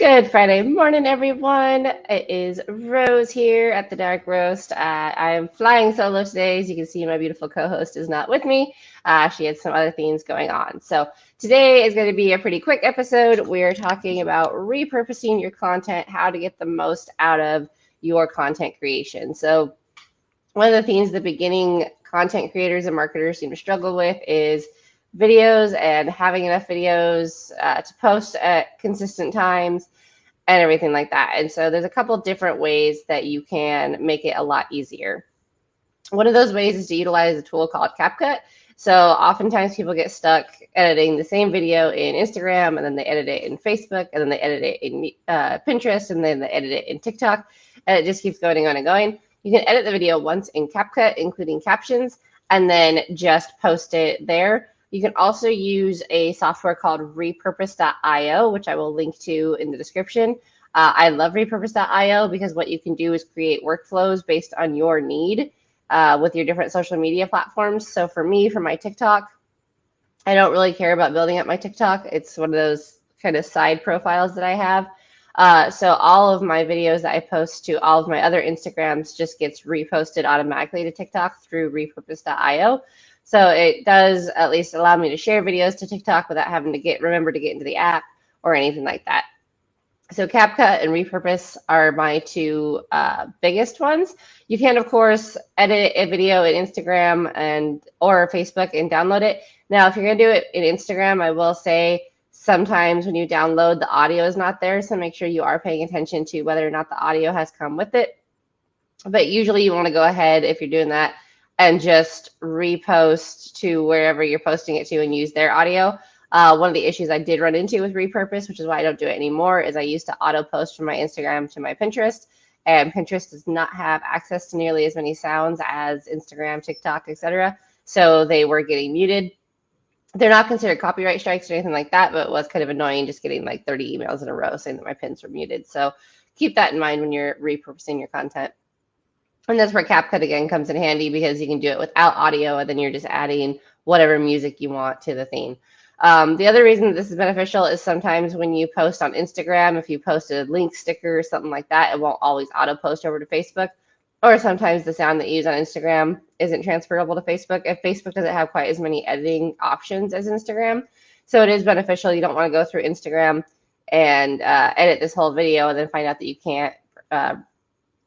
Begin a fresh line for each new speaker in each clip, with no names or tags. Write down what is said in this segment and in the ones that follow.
Good Friday morning, everyone. It is Rose here at the Dark Roast. I am flying solo today. As you can see, my beautiful co-host is not with me. She had some other things going on. So today is going to be a pretty quick episode. We're talking about repurposing your content, how to get the most out of your content creation. So one of the things the beginning content creators and marketers seem to struggle with is videos and having enough videos to post at consistent times and everything like that. And so there's a couple different ways that you can make it a lot easier. One of those ways is to utilize a tool called Capcut. So oftentimes people get stuck editing the same video in Instagram, and then they edit it in Facebook, and then they edit it in Pinterest, and then they edit it in TikTok, and it just keeps going on and going. You can edit the video once in Capcut, including captions, and then just post it there. You can also use a software called Repurpose.io, which I will link to in the description. I love Repurpose.io because what you can do is create workflows based on your need with your different social media platforms. So for me, for my TikTok, I don't really care about building up my TikTok. It's one of those kind of side profiles that I have. So all of my videos that I post to all of my other Instagrams just gets reposted automatically to TikTok through Repurpose.io. So it does at least allow me to share videos to TikTok without having to remember to get into the app or anything like that. So Capcut and Repurpose are my two biggest ones. You can, of course, edit a video in Instagram or Facebook and download it. Now, if you're going to do it in Instagram, I will say sometimes when you download, the audio is not there. So make sure you are paying attention to whether or not the audio has come with it. But usually you want to go ahead, if you're doing that, and just repost to wherever you're posting it to and use their audio. One of the issues I did run into with Repurpose, which is why I don't do it anymore, is I used to auto post from my Instagram to my Pinterest, and Pinterest does not have access to nearly as many sounds as Instagram, TikTok, etc. So they were getting muted. They're not considered copyright strikes or anything like that, but it was kind of annoying just getting like 30 emails in a row saying that my pins were muted. So keep that in mind when you're repurposing your content. And that's where Capcut again comes in handy because you can do it without audio, and then you're just adding whatever music you want to the theme. The other reason that this is beneficial is sometimes when you post on Instagram, if you post a link sticker or something like that, it won't always auto post over to Facebook. Or sometimes the sound that you use on Instagram isn't transferable to Facebook if Facebook doesn't have quite as many editing options as Instagram. So it is beneficial. You don't want to go through Instagram and edit this whole video and then find out that you can't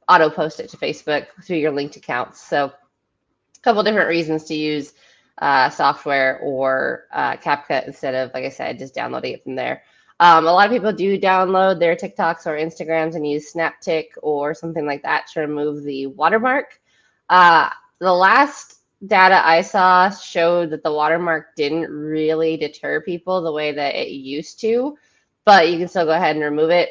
auto post it to Facebook through your linked accounts. So a couple different reasons to use software or Capcut instead of, like I said, just downloading it from there. A lot of people do download their TikToks or Instagrams and use SnapTik or something like that to remove the watermark. The last data I saw showed that the watermark didn't really deter people the way that it used to, but you can still go ahead and remove it.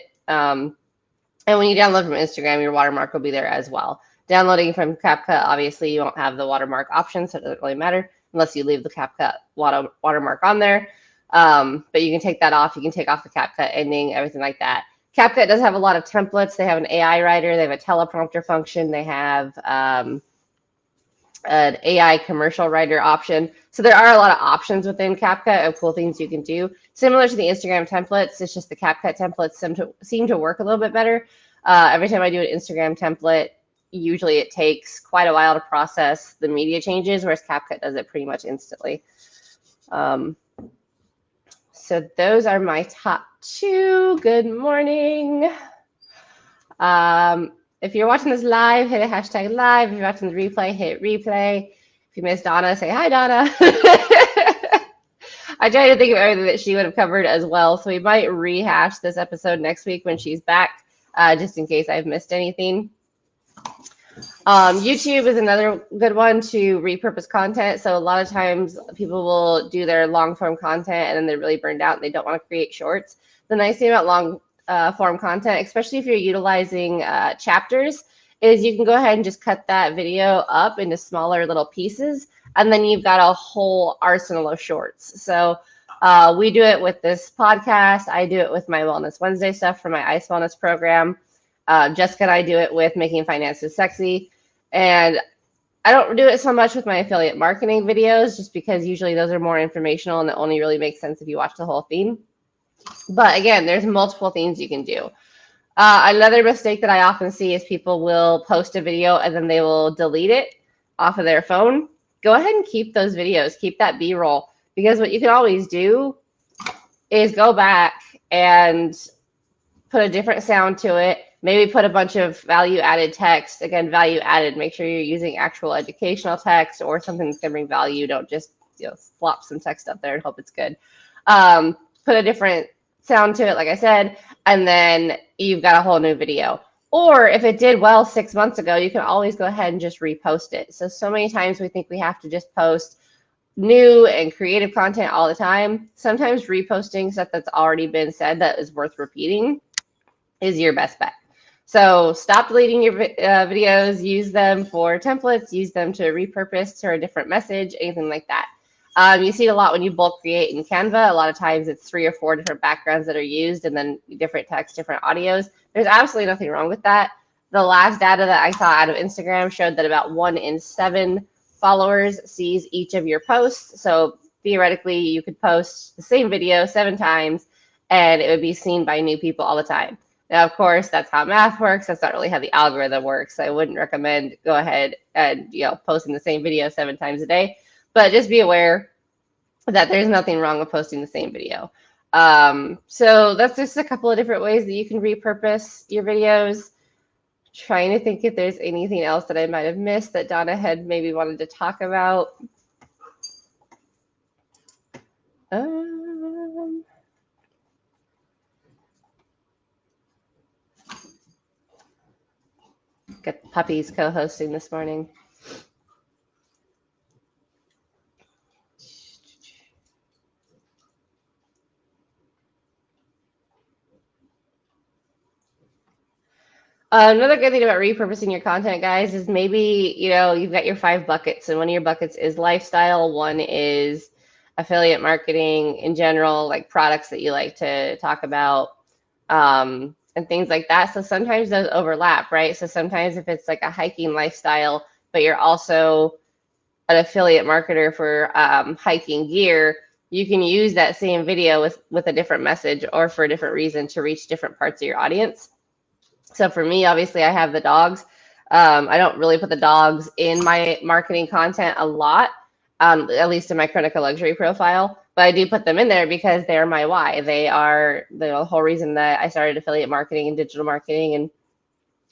And when you download from Instagram, your watermark will be there as well. Downloading from Capcut, obviously, you won't have the watermark option, so it doesn't really matter unless you leave the Capcut watermark on there. But you can take that off. You can take off the Capcut ending, everything like that. Capcut does have a lot of templates. They have an AI writer. They have a teleprompter function. They have an AI commercial writer option. So there are a lot of options within Capcut of cool things you can do. Similar to the Instagram templates, it's just the Capcut templates seem to work a little bit better. Every time I do an Instagram template, usually it takes quite a while to process the media changes, whereas Capcut does it pretty much instantly. So those are my top two. Good morning. If you're watching this live, hit a hashtag live. If you're watching the replay, hit replay. If you miss Donna, say hi, Donna. I tried to think of everything that she would have covered as well, so we might rehash this episode next week when she's back, just in case I've missed anything. YouTube is another good one to repurpose content. So a lot of times people will do their long form content and then they're really burned out and they don't want to create shorts. The nice thing about long form content, especially if you're utilizing chapters, is you can go ahead and just cut that video up into smaller little pieces, and then you've got a whole arsenal of shorts. So we do it with this podcast. I do it with my Wellness Wednesday stuff for my ICE Wellness program. Jessica and I do it with Making Finances Sexy. And I don't do it so much with my affiliate marketing videos, just because usually those are more informational and it only really makes sense if you watch the whole thing. But again, there's multiple things you can do. Another mistake that I often see is people will post a video and then they will delete it off of their phone. Go ahead and keep those videos, keep that B-roll, because what you can always do is go back and put a different sound to it, maybe put a bunch of value-added text. Again, value-added, make sure you're using actual educational text or something that's going to bring value. Don't just flop some text up there and hope it's good. Put a different sound to it, like I said, and then you've got a whole new video. Or if it did well 6 months ago, you can always go ahead and just repost it. So many times we think we have to just post new and creative content all the time. Sometimes reposting stuff that's already been said that is worth repeating is your best bet. So stop deleting your videos, use them for templates, use them to repurpose to a different message, anything like that. You see it a lot when you bulk create in Canva. A lot of times it's 3 or 4 different backgrounds that are used and then different text, different audios. There's absolutely nothing wrong with that. The last data that I saw out of Instagram showed that about 1 in 7 followers sees each of your posts. So theoretically, you could post the same video 7 times and it would be seen by new people all the time. Now, of course, that's how math works. That's not really how the algorithm works. I wouldn't recommend go ahead and posting the same video 7 times a day. But just be aware that there's nothing wrong with posting the same video. So that's just a couple of different ways that you can repurpose your videos. Trying to think if there's anything else that I might have missed that Donna had maybe wanted to talk about. Got puppies co-hosting this morning. Another good thing about repurposing your content, guys, is maybe, you've got your 5 buckets, and one of your buckets is lifestyle. One is affiliate marketing in general, like products that you like to talk about, and things like that. So sometimes those overlap, right? So sometimes if it's like a hiking lifestyle, but you're also an affiliate marketer for hiking gear, you can use that same video with a different message or for a different reason to reach different parts of your audience. So for me, obviously, I have the dogs. I don't really put the dogs in my marketing content a lot, at least in my Kronika luxury profile. But I do put them in there because they're my why. They are the whole reason that I started affiliate marketing and digital marketing and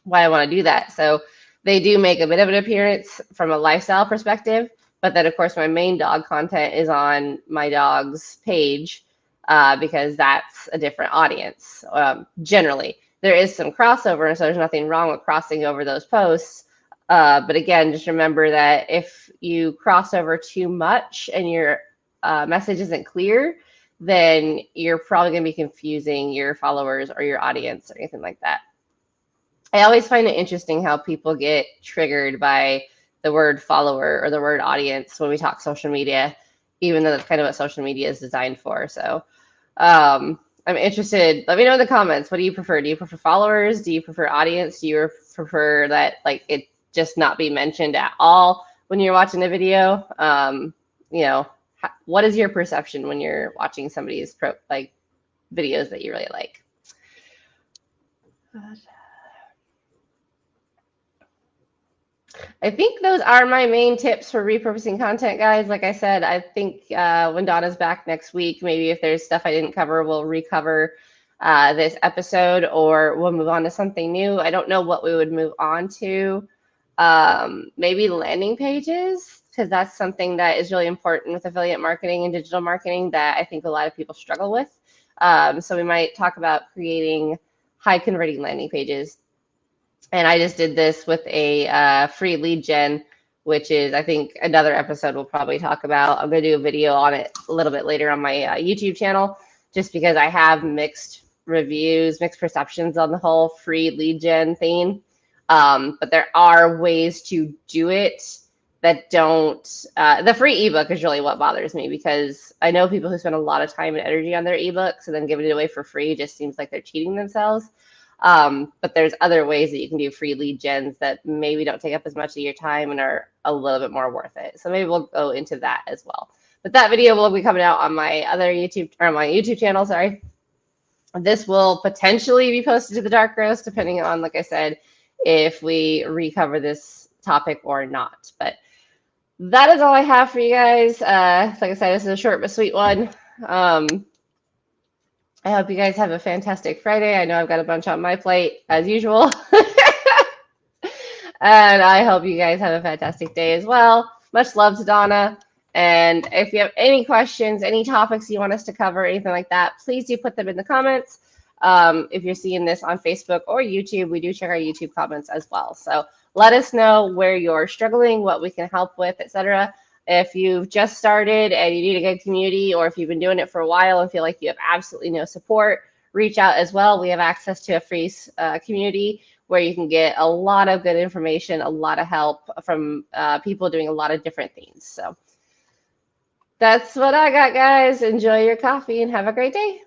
why I want to do that. So they do make a bit of an appearance from a lifestyle perspective. But then, of course, my main dog content is on my dog's page because that's a different audience generally. There is some crossover, so there's nothing wrong with crossing over those posts. But again, just remember that if you cross over too much and your message isn't clear, then you're probably going to be confusing your followers or your audience or anything like that. I always find it interesting how people get triggered by the word follower or the word audience when we talk social media, even though that's kind of what social media is designed for. So I'm interested. Let me know in the comments. What do you prefer? Do you prefer followers? Do you prefer audience? Do you prefer that it just not be mentioned at all when you're watching the video? What is your perception when you're watching somebody's videos that you really like? I think those are my main tips for repurposing content, guys. Like I said, I think when Donna's back next week, maybe if there's stuff I didn't cover, we'll recover this episode or we'll move on to something new. I don't know what we would move on to. Maybe landing pages, because that's something that is really important with affiliate marketing and digital marketing that I think a lot of people struggle with. So we might talk about creating high converting landing pages. And I just did this with a free lead gen, which is, I think, another episode we'll probably talk about. I'm going to do a video on it a little bit later on my YouTube channel, just because I have mixed reviews, mixed perceptions on the whole free lead gen thing. But there are ways to do it that don't. The free ebook is really what bothers me, because I know people who spend a lot of time and energy on their ebooks and then giving it away for free just seems like they're cheating themselves. But there's other ways that you can do free lead gens that maybe don't take up as much of your time and are a little bit more worth it. So maybe we'll go into that as well. But that video will be coming out on my other YouTube, or my YouTube channel, sorry. This will potentially be posted to the dark roast, depending on, like I said, if we recover this topic or not. But that is all I have for you guys. Like I said, this is a short but sweet one. I hope you guys have a fantastic Friday. I know I've got a bunch on my plate, as usual. And I hope you guys have a fantastic day as well. Much love to Donna. And if you have any questions, any topics you want us to cover, anything like that, please do put them in the comments. If you're seeing this on Facebook or YouTube, we do check our YouTube comments as well. So let us know where you're struggling, what we can help with, etc. If you've just started and you need a good community, or if you've been doing it for a while and feel like you have absolutely no support, reach out as well. We have access to a free community where you can get a lot of good information, a lot of help from people doing a lot of different things. So that's what I got, guys. Enjoy your coffee and have a great day.